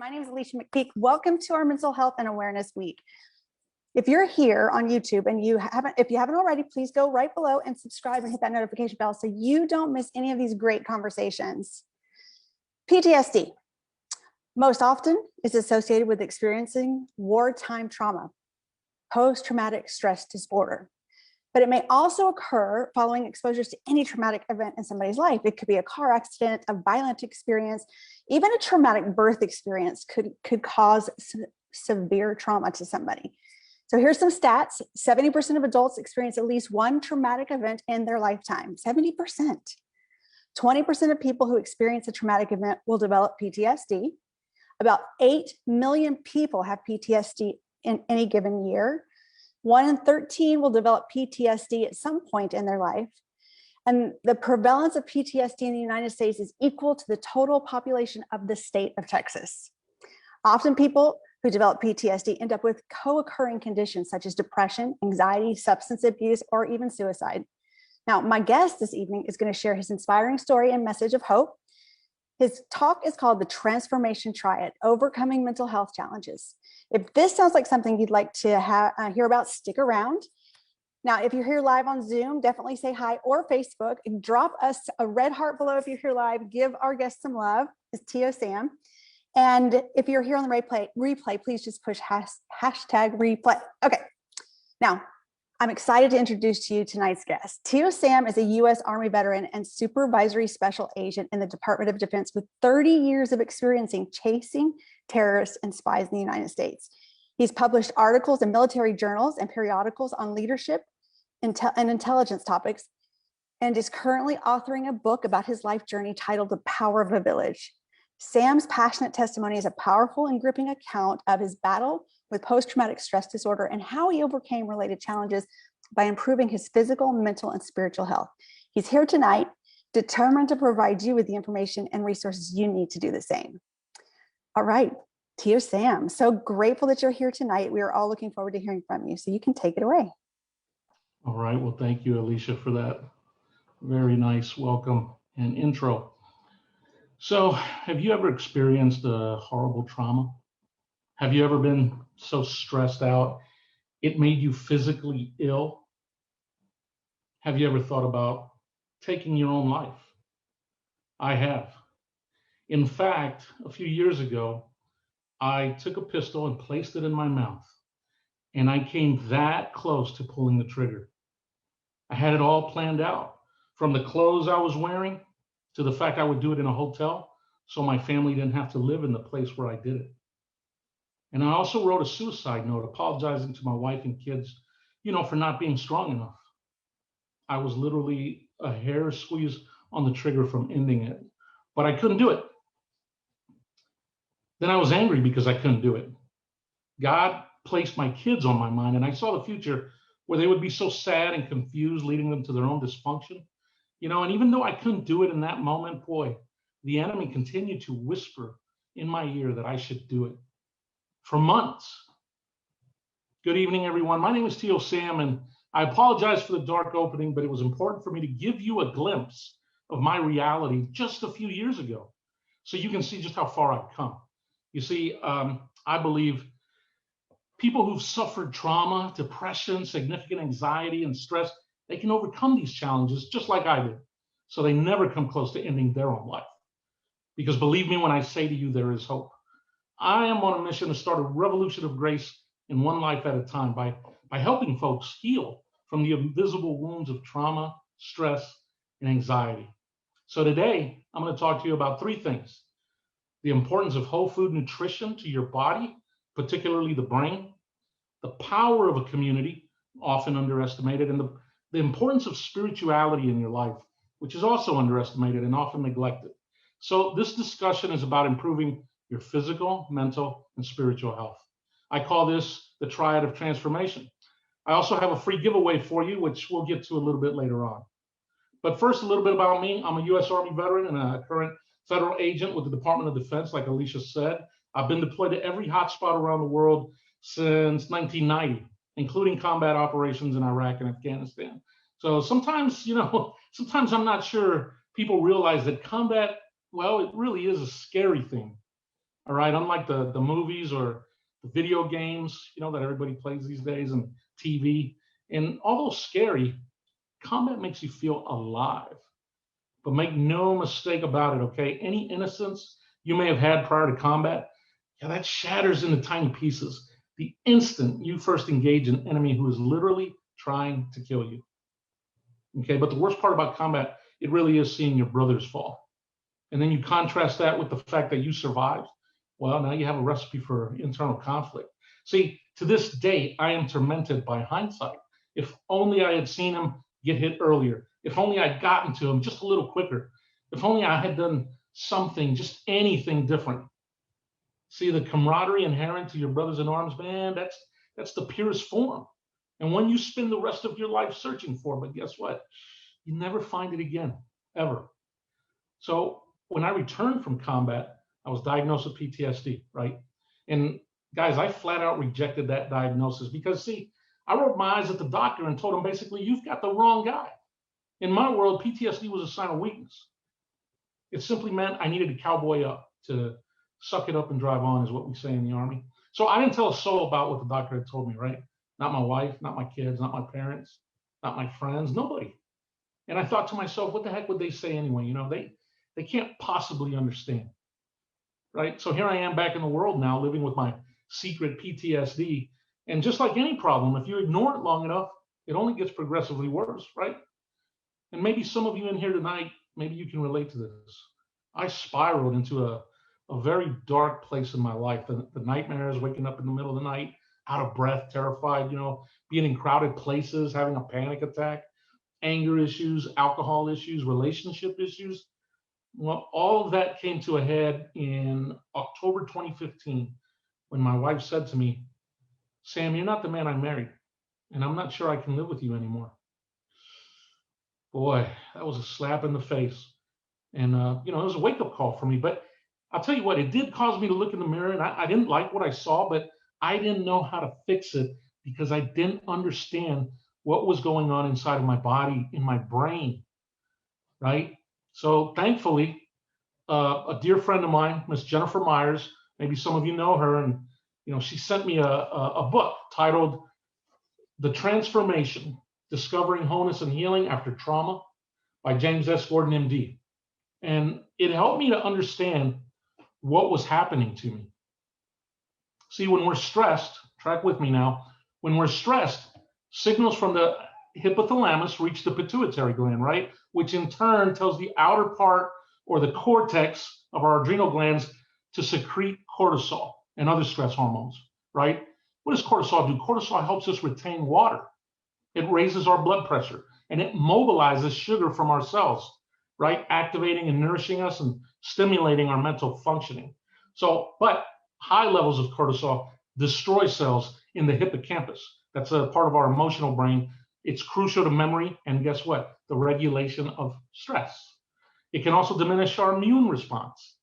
My name is Alicia McPeak. Welcome to our Mental Health and Awareness Week. If you're here on YouTube and if you haven't already, please go right below and subscribe and hit that notification bell so you don't miss any of these great conversations. PTSD most often is associated with experiencing wartime trauma, post-traumatic stress disorder. But it may also occur following exposures to any traumatic event in somebody's life. It could be a car accident, a violent experience, even a traumatic birth experience could cause severe trauma to somebody. So here's some stats. 70% of adults experience at least one traumatic event in their lifetime, 70%. 20% of people who experience a traumatic event will develop PTSD. About 8 million people have PTSD in any given year. 1 in 13 will develop PTSD at some point in their life. And the prevalence of PTSD in the United States is equal to the total population of the state of Texas. Often people who develop PTSD end up with co-occurring conditions such as depression, anxiety, substance abuse, or even suicide. Now, my guest this evening is going to share his inspiring story and message of hope. His talk is called The Transformation Triad, Overcoming Mental Health Challenges. If this sounds like something you'd like to hear about, stick around. Now, if you're here live on Zoom, definitely say hi, or Facebook. Drop us a red heart below if you're here live. Give our guest some love. It's Tio Sam. And if you're here on the replay, please just push hashtag replay. Okay, now I'm excited to introduce to you tonight's guest. Tio Sam is a U.S. Army veteran and supervisory special agent in the Department of Defense with 30 years of experiencing chasing terrorists and spies in the United States. He's published articles in military journals and periodicals on leadership and intelligence topics, and is currently authoring a book about his life journey titled The Power of a Village. Sam's passionate testimony is a powerful and gripping account of his battle with post-traumatic stress disorder and how he overcame related challenges by improving his physical, mental, and spiritual health. He's here tonight, determined to provide you with the information and resources you need to do the same. All right, Tio Sam, so grateful that you're here tonight. We are all looking forward to hearing from you, so you can take it away. All right, well, thank you, Alicia, for that very nice welcome and intro. So, have you ever experienced a horrible trauma? Have you ever been so stressed out it made you physically ill? Have you ever thought about taking your own life? I have. In fact, a few years ago, I took a pistol and placed it in my mouth, and I came that close to pulling the trigger. I had it all planned out, from the clothes I was wearing to the fact I would do it in a hotel so my family didn't have to live in the place where I did it. And I also wrote a suicide note apologizing to my wife and kids, for not being strong enough. I was literally a hair squeeze on the trigger from ending it, but I couldn't do it. Then I was angry because I couldn't do it. God placed my kids on my mind, and I saw the future where they would be so sad and confused, leading them to their own dysfunction. And even though I couldn't do it in that moment, boy, the enemy continued to whisper in my ear that I should do it for months. Good evening, everyone. My name is Tio Sam, and I apologize for the dark opening, but it was important for me to give you a glimpse of my reality just a few years ago, so you can see just how far I've come. You see, I believe people who've suffered trauma, depression, significant anxiety, and stress, they can overcome these challenges just like I did, so they never come close to ending their own life. Because believe me when I say to you, there is hope. I am on a mission to start a revolution of grace in one life at a time by helping folks heal from the invisible wounds of trauma, stress, and anxiety. So today, I'm going to talk to you about 3 things: the importance of whole food nutrition to your body, particularly the brain; the power of a community, often underestimated; and the importance of spirituality in your life, which is also underestimated and often neglected. So this discussion is about improving your physical, mental, and spiritual health. I call this the triad of transformation. I also have a free giveaway for you, which we'll get to a little bit later on. But first, a little bit about me. I'm a U.S. Army veteran and a current federal agent with the Department of Defense, like Alicia said. I've been deployed to every hotspot around the world since 1990, including combat operations in Iraq and Afghanistan. So sometimes, sometimes I'm not sure people realize that combat, well, it really is a scary thing. All right. Unlike the movies or the video games, that everybody plays these days and TV. And although scary, combat makes you feel alive. But make no mistake about it, okay? Any innocence you may have had prior to combat, yeah, that shatters into tiny pieces the instant you first engage an enemy who is literally trying to kill you. Okay, but the worst part about combat, it really is seeing your brothers fall. And then you contrast that with the fact that you survived. Well, now you have a recipe for internal conflict. See, to this day, I am tormented by hindsight. If only I had seen him get hit earlier. If only I'd gotten to him just a little quicker. If only I had done something, just anything different. See, the camaraderie inherent to your brothers in arms, man, that's the purest form. And one you spend the rest of your life searching for, but guess what? You never find it again, ever. So when I returned from combat, I was diagnosed with PTSD, right? And guys, I flat out rejected that diagnosis because, see, I rolled my eyes at the doctor and told him basically, you've got the wrong guy. In my world, PTSD was a sign of weakness. It simply meant I needed to cowboy up, to suck it up and drive on, is what we say in the Army. So I didn't tell a soul about what the doctor had told me, right? Not my wife, not my kids, not my parents, not my friends, nobody. And I thought to myself, what the heck would they say anyway? They can't possibly understand, right? So here I am back in the world now, living with my secret PTSD. And just like any problem, if you ignore it long enough, it only gets progressively worse, right? And maybe some of you in here tonight, maybe you can relate to this. I spiraled into a very dark place in my life. The nightmares, waking up in the middle of the night, out of breath, terrified, being in crowded places, having a panic attack, anger issues, alcohol issues, relationship issues. Well, all of that came to a head in October 2015 when my wife said to me, Sam, you're not the man I married, and I'm not sure I can live with you anymore. Boy, that was a slap in the face. And, it was a wake-up call for me. But I'll tell you what, it did cause me to look in the mirror, and I didn't like what I saw, but I didn't know how to fix it because I didn't understand what was going on inside of my body, in my brain, right? So thankfully, a dear friend of mine, Miss Jennifer Myers, maybe some of you know her, and she sent me a book titled The Transformation, Discovering Wholeness and Healing After Trauma by James S. Gordon, MD. And it helped me to understand what was happening to me. See, when we're stressed, track with me now, when we're stressed, signals from the hypothalamus reach the pituitary gland, right? Which in turn tells the outer part or the cortex of our adrenal glands to secrete cortisol and other stress hormones, right? What does cortisol do? Cortisol helps us retain water. It raises our blood pressure and it mobilizes sugar from our cells, right? Activating and nourishing us and stimulating our mental functioning. So, but high levels of cortisol destroy cells in the hippocampus. That's a part of our emotional brain. It's crucial to memory and guess what? The regulation of stress. It can also diminish our immune response.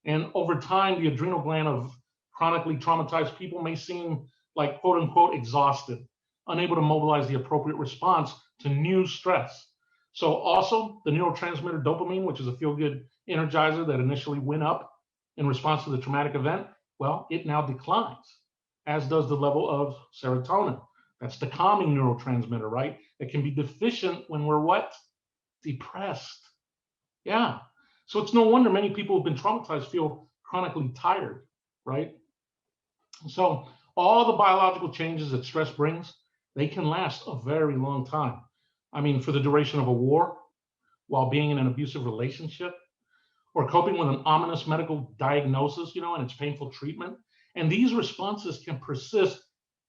And over time, the adrenal gland of chronically traumatized people may seem like quote unquote exhausted, unable to mobilize the appropriate response to new stress. So also the neurotransmitter dopamine, which is a feel-good energizer that initially went up in response to the traumatic event, well, it now declines, as does the level of serotonin. That's the calming neurotransmitter, right? It can be deficient when we're what? Depressed. Yeah. So it's no wonder many people who've been traumatized feel chronically tired, right? So all the biological changes that stress brings, they can last a very long time. I mean, for the duration of a war, while being in an abusive relationship, or coping with an ominous medical diagnosis, and its painful treatment. And these responses can persist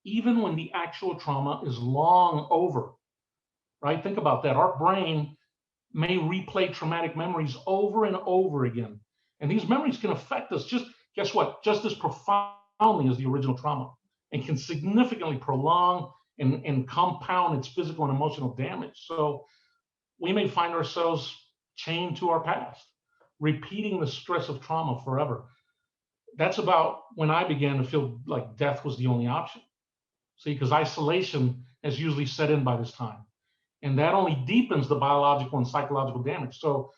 even when the actual trauma is long over, right? Think about that. Our brain may replay traumatic memories over and over again. And these memories can affect us just, guess what? Just as profoundly as the original trauma, and can significantly prolong and compound its physical and emotional damage. So we may find ourselves chained to our past, repeating the stress of trauma forever. That's about when I began to feel like death was the only option. See, because isolation has usually set in by this time. And that only deepens the biological and psychological damage. So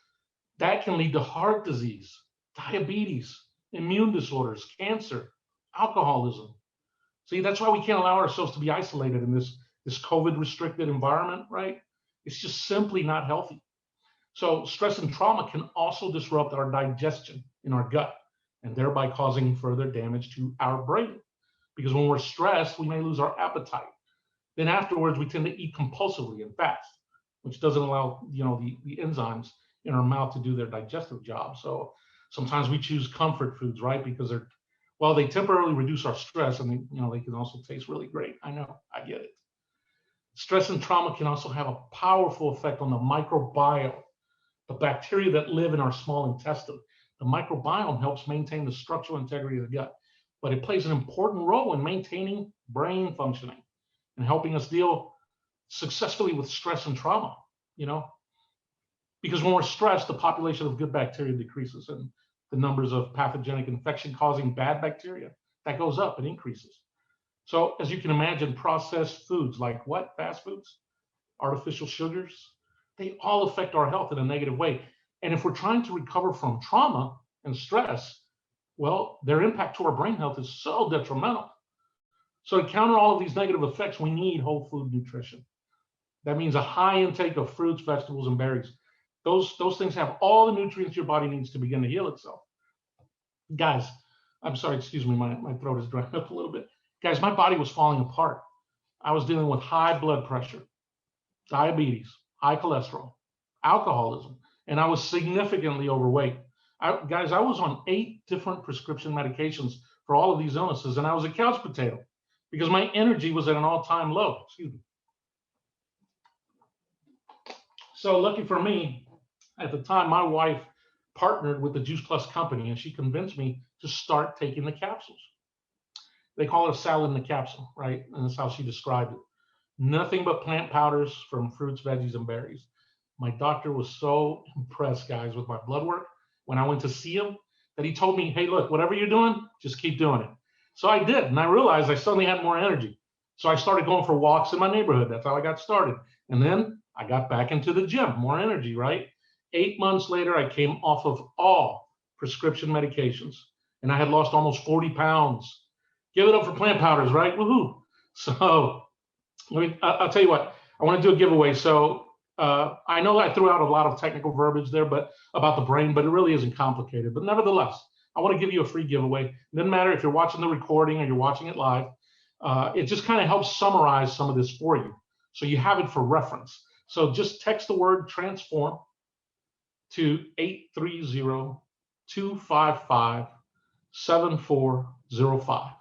that can lead to heart disease, diabetes, immune disorders, cancer, alcoholism. See, that's why we can't allow ourselves to be isolated in this COVID restricted environment, right? It's just simply not healthy. So stress and trauma can also disrupt our digestion in our gut and thereby causing further damage to our brain. Because when we're stressed, we may lose our appetite. Then afterwards, we tend to eat compulsively and fast, which doesn't allow, the enzymes in our mouth to do their digestive job. So sometimes we choose comfort foods, right? Because they temporarily reduce our stress, and they can also taste really great. I know, I get it. Stress and trauma can also have a powerful effect on the microbiome, the bacteria that live in our small intestine. The microbiome helps maintain the structural integrity of the gut, but it plays an important role in maintaining brain functioning and helping us deal successfully with stress and trauma, because when we're stressed, the population of good bacteria decreases and the numbers of pathogenic infection causing bad bacteria, that goes up and increases. So as you can imagine, processed foods like what? Fast foods, artificial sugars, they all affect our health in a negative way. And if we're trying to recover from trauma and stress, well, their impact to our brain health is so detrimental. So to counter all of these negative effects, we need whole food nutrition. That means a high intake of fruits, vegetables, and berries. Those things have all the nutrients your body needs to begin to heal itself. Guys, I'm sorry, excuse me, my throat is drying up a little bit. Guys, my body was falling apart. I was dealing with high blood pressure, diabetes, high cholesterol, alcoholism, and I was significantly overweight. Guys, I was on 8 different prescription medications for all of these illnesses, and I was a couch potato because my energy was at an all-time low. Excuse me. So lucky for me, at the time, my wife partnered with the Juice Plus company, and she convinced me to start taking the capsules. They call it a salad in a capsule, right? And that's how she described it. Nothing but plant powders from fruits, veggies, and berries. My doctor was so impressed, guys, with my blood work when I went to see him that he told me, hey, look, whatever you're doing, just keep doing it. So I did, and I realized I suddenly had more energy. So I started going for walks in my neighborhood. That's how I got started. And then I got back into the gym, more energy, right? 8 months later, I came off of all prescription medications, and I had lost almost 40 pounds. Give it up for plant powders, right? Woohoo. So I'll tell you what, I want to do a giveaway. So I know I threw out a lot of technical verbiage there, but about the brain, but it really isn't complicated. But nevertheless, I want to give you a free giveaway. It doesn't matter if you're watching the recording or you're watching it live. It just kind of helps summarize some of this for you, so you have it for reference. So just text the word transform to 830-255-7405.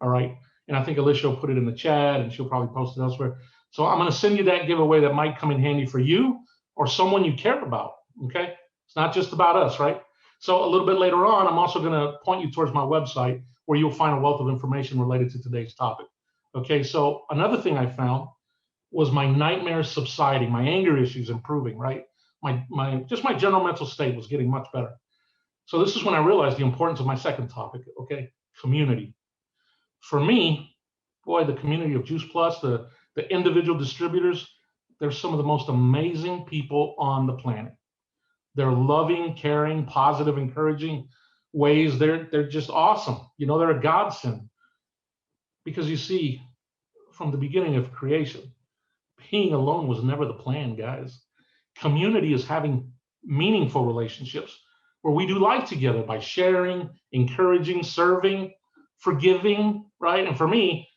All right. And I think Alicia will put it in the chat, and she'll probably post it elsewhere. So I'm going to send you that giveaway that might come in handy for you or someone you care about. Okay. It's not just about us, right? So a little bit later on, I'm also going to point you towards my website where you'll find a wealth of information related to today's topic. Okay. So another thing I found was my nightmares subsiding, my anger issues improving, right? My general mental state was getting much better. So this is when I realized the importance of my second topic. Okay. Community. For me, boy, the community of Juice Plus, the individual distributors, they're some of the most amazing people on the planet. They're loving, caring, positive, encouraging ways. They're just awesome. They're a godsend. Because you see, from the beginning of creation, being alone was never the plan, guys. Community is having meaningful relationships where we do life together by sharing, encouraging, serving, forgiving, right? And for me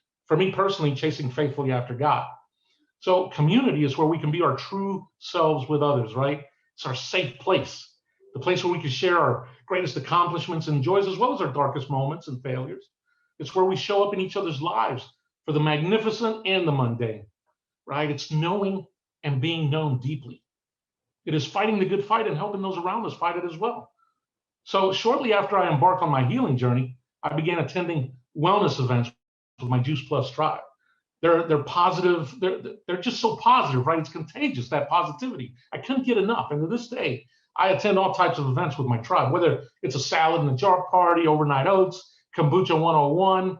personally, chasing faithfully after God. So community is where we can be our true selves with others, right? It's our safe place, the place where we can share our greatest accomplishments and joys, as well as our darkest moments and failures. It's where we show up in each other's lives for the magnificent and the mundane, right? It's knowing and being known deeply. It is fighting the good fight and helping those around us fight it as well. So shortly after I embarked on my healing journey, I began attending wellness events with my Juice Plus tribe. They're positive. They're just so positive, right? It's contagious, that positivity. I couldn't get enough. And to this day, I attend all types of events with my tribe, whether it's a salad in the jar party, overnight oats, kombucha 101,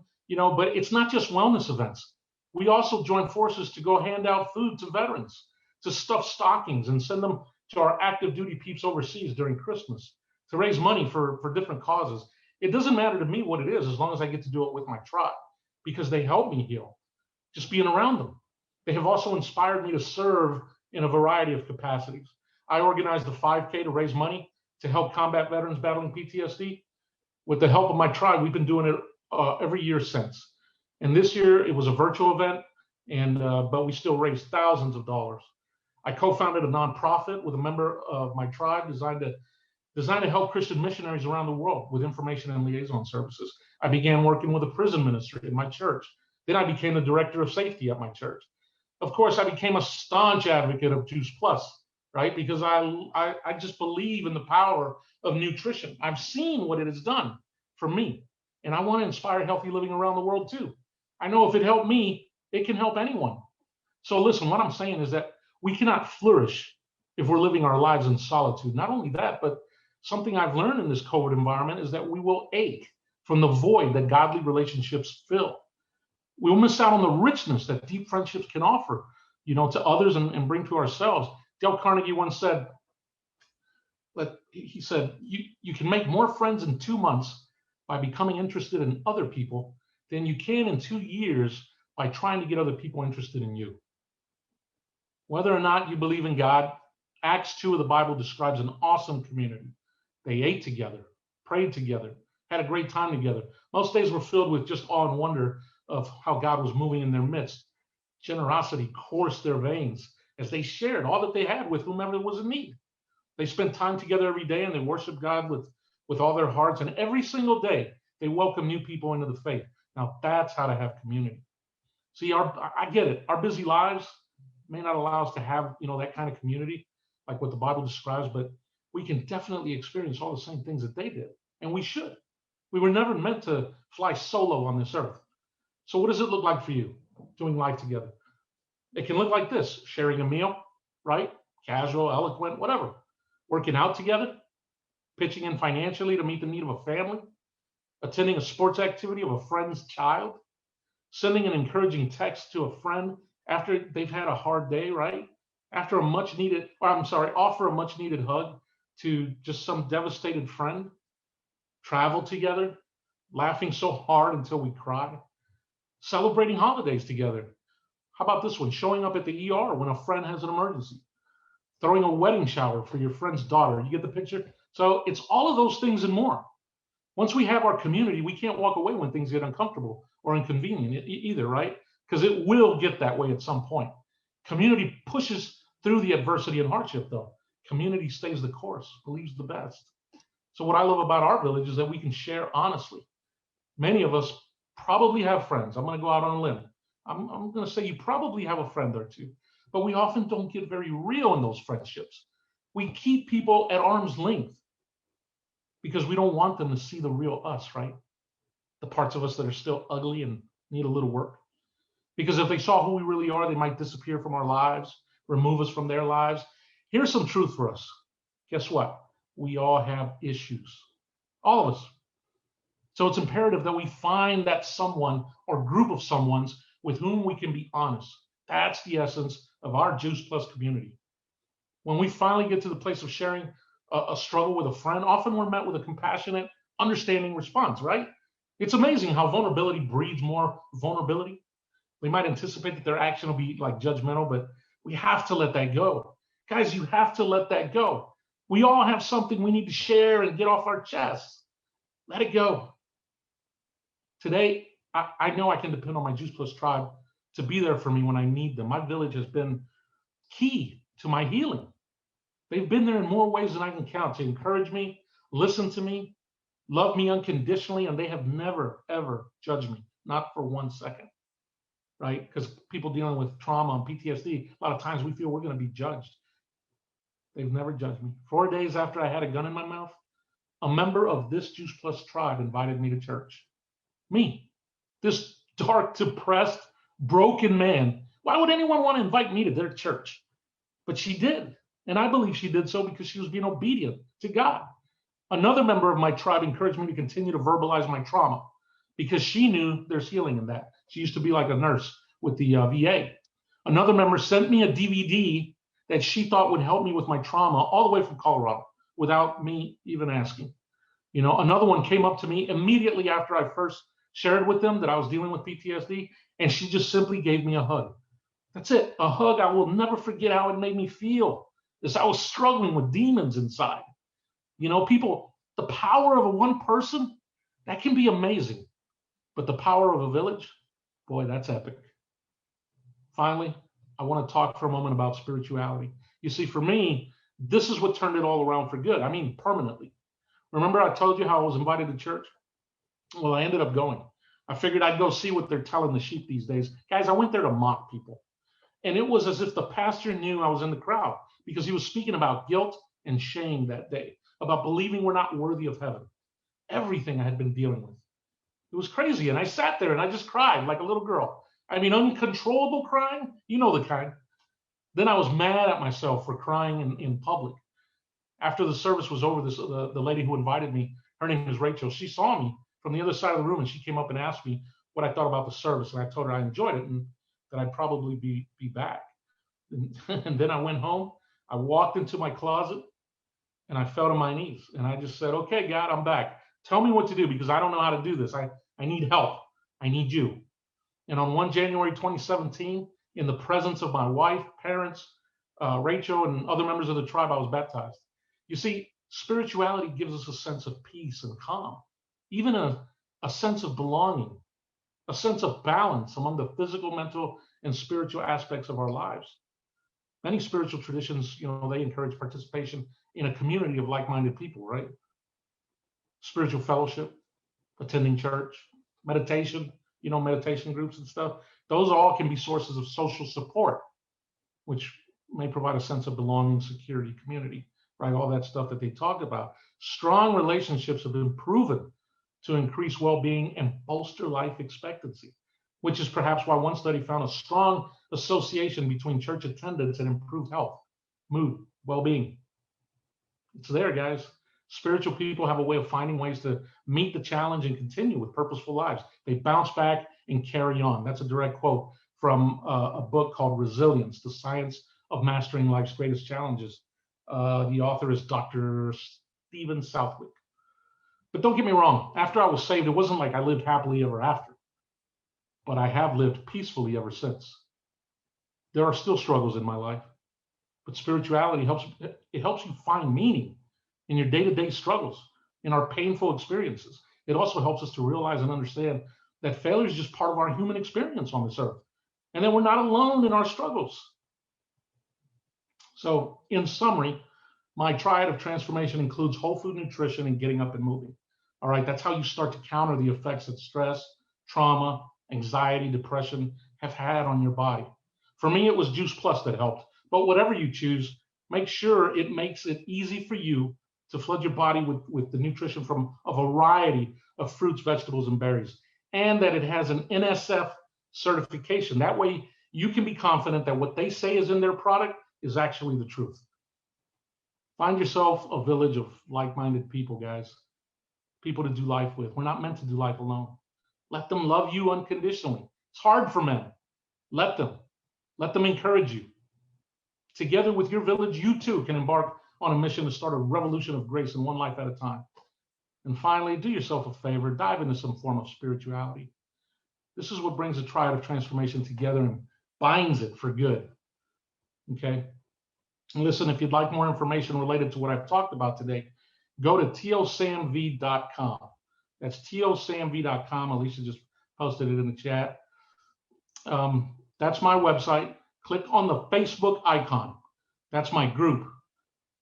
but it's not just wellness events. We also join forces to go hand out food to veterans, to stuff stockings and send them to our active duty peeps overseas during Christmas, to raise money for different causes. It doesn't matter to me what it is as long as I get to do it with my tribe because they help me heal, just being around them. They have also inspired me to serve in a variety of capacities. I organized a 5K to raise money to help combat veterans battling PTSD. With the help of my tribe, we've been doing it every year since. And this year it was a virtual event, but we still raised thousands of dollars. I co-founded a nonprofit with a member of my tribe designed to help Christian missionaries around the world with information and liaison services. I began working with a prison ministry in my church. Then I became the director of safety at my church. Of course, I became a staunch advocate of Juice Plus, right? Because I just believe in the power of nutrition. I've seen what it has done for me, and I want to inspire healthy living around the world too. I know if it helped me, it can help anyone. So listen, what I'm saying is that we cannot flourish if we're living our lives in solitude. Not only that, but something I've learned in this COVID environment is that we will ache from the void that godly relationships fill. We will miss out on the richness that deep friendships can offer, to others and bring to ourselves. Dale Carnegie once said, you can make more friends in 2 months by becoming interested in other people than you can in 2 years by trying to get other people interested in you. Whether or not you believe in God, Acts 2 of the Bible describes an awesome community. They ate together, prayed together, had a great time together. Most days were filled with just awe and wonder of how God was moving in their midst. Generosity coursed their veins as they shared all that they had with whomever was in need. They spent time together every day and they worshiped God with all their hearts. And every single day, they welcomed new people into the faith. Now, that's how to have community. See, I get it. Our busy lives may not allow us to have, that kind of community like what the Bible describes, but we can definitely experience all the same things that they did. And we should. We were never meant to fly solo on this earth. So what does it look like for you doing life together? It can look like this: sharing a meal, right? Casual, eloquent, whatever. Working out together, pitching in financially to meet the need of a family, attending a sports activity of a friend's child, sending an encouraging text to a friend after they've had a hard day, right? Offer a much needed hug to just some devastated friend, travel together, laughing so hard until we cry, celebrating holidays together. How about this one? Showing up at the ER when a friend has an emergency, throwing a wedding shower for your friend's daughter. You get the picture? So it's all of those things and more. Once we have our community, we can't walk away when things get uncomfortable or inconvenient either, right? Because it will get that way at some point. Community pushes through the adversity and hardship, though. Community stays the course, believes the best. So what I love about our village is that we can share honestly. Many of us probably have friends. I'm going to go out on a limb. I'm going to say you probably have a friend or two, but we often don't get very real in those friendships. We keep people at arm's length because we don't want them to see the real us, right? The parts of us that are still ugly and need a little work. Because if they saw who we really are, they might disappear from our lives, remove us from their lives. Here's some truth for us. Guess what? We all have issues. All of us. So it's imperative that we find that someone or group of someones with whom we can be honest. That's the essence of our Juice Plus community. When we finally get to the place of sharing a struggle with a friend, often we're met with a compassionate, understanding response, right? It's amazing how vulnerability breeds more vulnerability. We might anticipate that their action will be like judgmental, but we have to let that go. Guys, you have to let that go. We all have something we need to share and get off our chests. Let it go. Today, I know I can depend on my Juice Plus tribe to be there for me when I need them. My village has been key to my healing. They've been there in more ways than I can count to encourage me, listen to me, love me unconditionally, and they have never, ever judged me, not for 1 second, right? Because people dealing with trauma and PTSD, a lot of times we feel we're going to be judged. They've never judged me. 4 days after I had a gun in my mouth, a member of this Juice Plus tribe invited me to church. Me, this dark, depressed, broken man. Why would anyone want to invite me to their church? But she did. And I believe she did so because she was being obedient to God. Another member of my tribe encouraged me to continue to verbalize my trauma because she knew there's healing in that. She used to be like a nurse with the VA. Another member sent me a DVD that she thought would help me with my trauma all the way from Colorado without me even asking. You know, another one came up to me immediately after I first shared with them that I was dealing with PTSD, and she just simply gave me a hug. That's it, a hug. I will never forget how it made me feel as I was struggling with demons inside. You know, people, the power of a one person, that can be amazing. But the power of a village, boy, that's epic. Finally, I want to talk for a moment about spirituality. You see, for me, this is what turned it all around for good. I mean, permanently. Remember, I told you how I was invited to church? Well, I ended up going. I figured I'd go see what they're telling the sheep these days. Guys, I went there to mock people. And it was as if the pastor knew I was in the crowd because he was speaking about guilt and shame that day, about believing we're not worthy of heaven. Everything I had been dealing with. It was crazy. And I sat there and I just cried like a little girl. I mean, uncontrollable crying, you know the kind. Then I was mad at myself for crying in public. After the service was over, the lady who invited me, her name is Rachel, she saw me from the other side of the room and she came up and asked me what I thought about the service. And I told her I enjoyed it and that I'd probably be back. And then I went home. I walked into my closet and I fell to my knees. And I just said, okay, God, I'm back. Tell me what to do because I don't know how to do this. I need help. I need you. And on 1 January 2017, in the presence of my wife, parents, Rachel, and other members of the tribe, I was baptized. You see, spirituality gives us a sense of peace and calm, even a sense of belonging, a sense of balance among the physical, mental, and spiritual aspects of our lives. Many spiritual traditions, you know, they encourage participation in a community of like-minded people, right? Spiritual fellowship, attending church, meditation, you know, meditation groups and stuff. Those all can be sources of social support, which may provide a sense of belonging, security, community, right? All that stuff that they talk about. Strong relationships have been proven to increase well-being and bolster life expectancy, which is perhaps why one study found a strong association between church attendance and improved health, mood, well-being. It's there, guys. Spiritual people have a way of finding ways to meet the challenge and continue with purposeful lives. They bounce back and carry on. That's a direct quote from a book called Resilience, The Science of Mastering Life's Greatest Challenges. The author is Dr. Stephen Southwick. But don't get me wrong, after I was saved, it wasn't like I lived happily ever after. But I have lived peacefully ever since. There are still struggles in my life, but spirituality helps you find meaning in your day-to-day struggles, in our painful experiences. It also helps us to realize and understand that failure is just part of our human experience on this earth, and that we're not alone in our struggles. So, in summary, my triad of transformation includes whole food nutrition and getting up and moving. All right, that's how you start to counter the effects that stress, trauma, anxiety, depression have had on your body. For me, it was Juice Plus that helped. But whatever you choose, make sure it makes it easy for you to flood your body with the nutrition from a variety of fruits, vegetables, and berries, and that it has an NSF certification. That way, you can be confident that what they say is in their product is actually the truth. Find yourself a village of like-minded people, guys. People to do life with. We're not meant to do life alone. Let them love you unconditionally. It's hard for men. Let them encourage you. Together with your village, you too can embark on a mission to start a revolution of grace in one life at a time. And finally, do yourself a favor, dive into some form of spirituality. This is what brings a triad of transformation together and binds it for good. Okay? And listen, if you'd like more information related to what I've talked about today, go to tosamv.com. That's tosamv.com. Alicia just posted it in the chat. That's my website. Click on the Facebook icon. That's my group.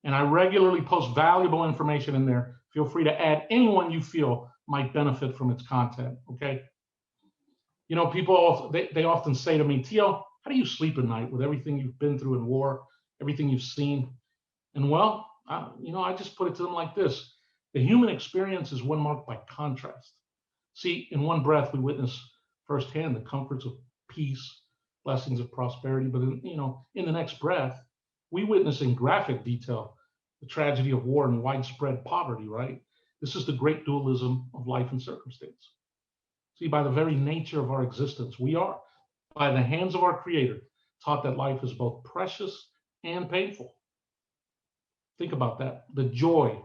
And I regularly post valuable information in there. Feel free to add anyone you feel might benefit from its content, okay? You know, people, they often say to me, Tio, how do you sleep at night with everything you've been through in war, everything you've seen? And well, I just put it to them like this. The human experience is one marked by contrast. See, in one breath, we witness firsthand the comforts of peace, blessings of prosperity, but in the next breath, we witness in graphic detail the tragedy of war and widespread poverty, right? This is the great dualism of life and circumstance. See, by the very nature of our existence, we are, by the hands of our Creator, taught that life is both precious and painful. Think about that. The joy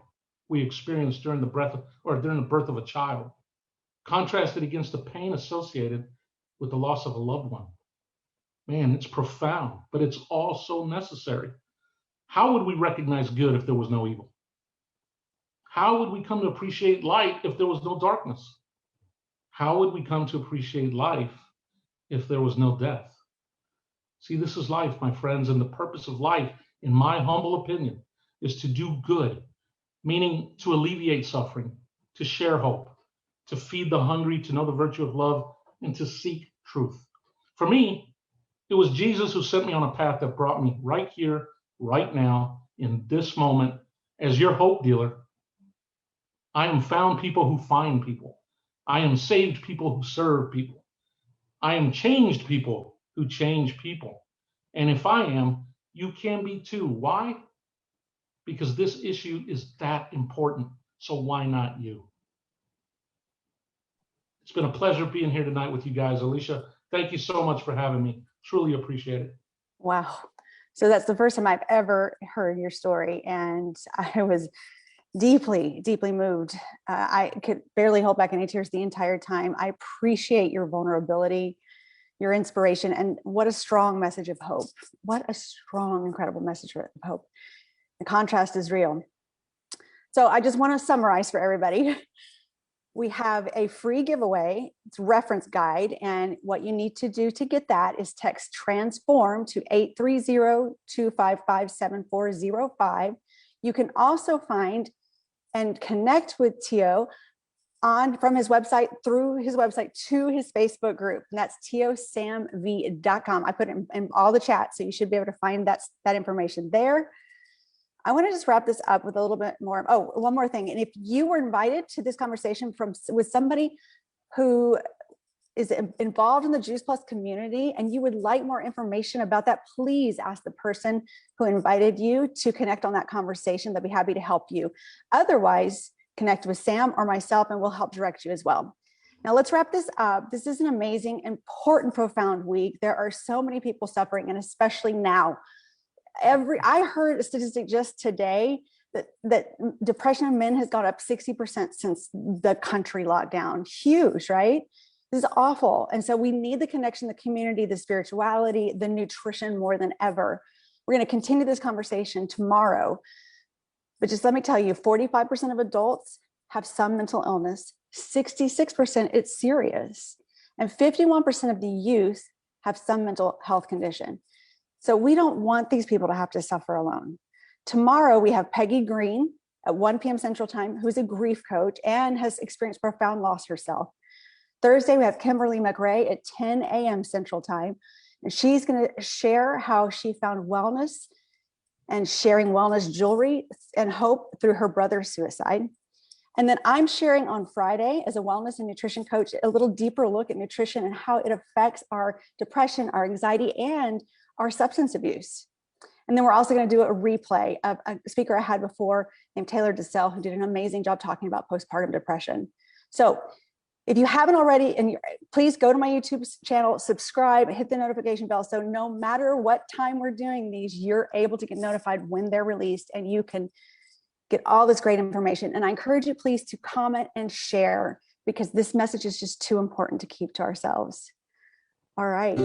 we experience during the birth of a child, contrasted against the pain associated with the loss of a loved one. Man, it's profound, but it's also necessary. How would we recognize good if there was no evil? How would we come to appreciate light if there was no darkness? How would we come to appreciate life if there was no death? See, this is life, my friends, and the purpose of life, in my humble opinion, is to do good, meaning to alleviate suffering, to share hope, to feed the hungry, to know the virtue of love, and to seek truth. For me, it was Jesus who sent me on a path that brought me right here, right now, in this moment, as your hope dealer. I am found people who find people. I am saved people who serve people. I am changed people who change people. And if I am, you can be too. Why? Because this issue is that important. So why not you? It's been a pleasure being here tonight with you guys. Alicia, thank you so much for having me. Truly appreciate it. Wow. So that's the first time I've ever heard your story, and I was deeply, deeply moved. I could barely hold back any tears the entire time. I appreciate your vulnerability, your inspiration, and what a strong message of hope. What a strong, incredible message of hope. The contrast is real. So I just want to summarize for everybody. We have a free giveaway. It's a reference guide. And what you need to do to get that is text TRANSFORM to 830-255-7405. You can also find and connect with Tio from his website, through his website to his Facebook group. And that's tiosamv.com. I put it in all the chats, so you should be able to find that information there. I want to just wrap this up with a little bit more. Oh, one more thing. And if you were invited to this conversation with somebody who is involved in the Juice Plus community and you would like more information about that, please ask the person who invited you to connect on that conversation. They'll be happy to help you. Otherwise, connect with Sam or myself and we'll help direct you as well. Now let's wrap this up. This is an amazing, important, profound week. There are so many people suffering, and especially now. I heard a statistic just today that depression in men has gone up 60% since the country lockdown. Huge, right? This is awful. And so we need the connection, the community, the spirituality, the nutrition more than ever. We're going to continue this conversation tomorrow. But just let me tell you, 45% of adults have some mental illness, 66% it's serious, and 51% of the youth have some mental health condition. So we don't want these people to have to suffer alone. Tomorrow, we have Peggy Green at 1 p.m. Central Time, who's a grief coach and has experienced profound loss herself. Thursday, we have Kimberly McRae at 10 a.m. Central Time, and she's going to share how she found wellness and sharing wellness jewelry and hope through her brother's suicide. And then I'm sharing on Friday, as a wellness and nutrition coach, a little deeper look at nutrition and how it affects our depression, our anxiety, and our substance abuse. And then we're also going to do a replay of a speaker I had before named Taylor DeSalle, who did an amazing job talking about postpartum depression. So if you haven't already, please go to my YouTube channel, subscribe, hit the notification bell. So no matter what time we're doing these, you're able to get notified when they're released and you can get all this great information. And I encourage you, please, to comment and share, because this message is just too important to keep to ourselves. All right.